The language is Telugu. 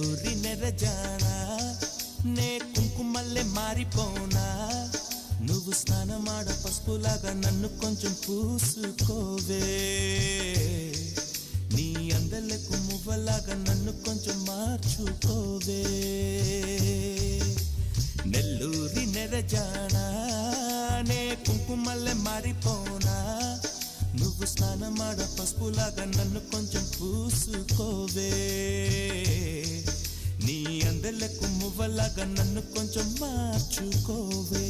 నెల్లూరి నెరజానా నే కుంకుమల్లె మారిపోనా నువ్వు స్నానమాడ పసుపులాగా నన్ను కొంచెం పూసుకోవే నీ అందలకు మువ్వలాగా నన్ను కొంచెం మార్చుకోవే నెల్లూరి నెరజానా నే కుంకుమల్లె మారిపోనా నువ్వు స్నానమాడ పసుపులాగా నన్ను కొంచెం పూసుకోవే నీ అందలకు మువ్వలాగా నన్ను కొంచెం మార్చుకోవే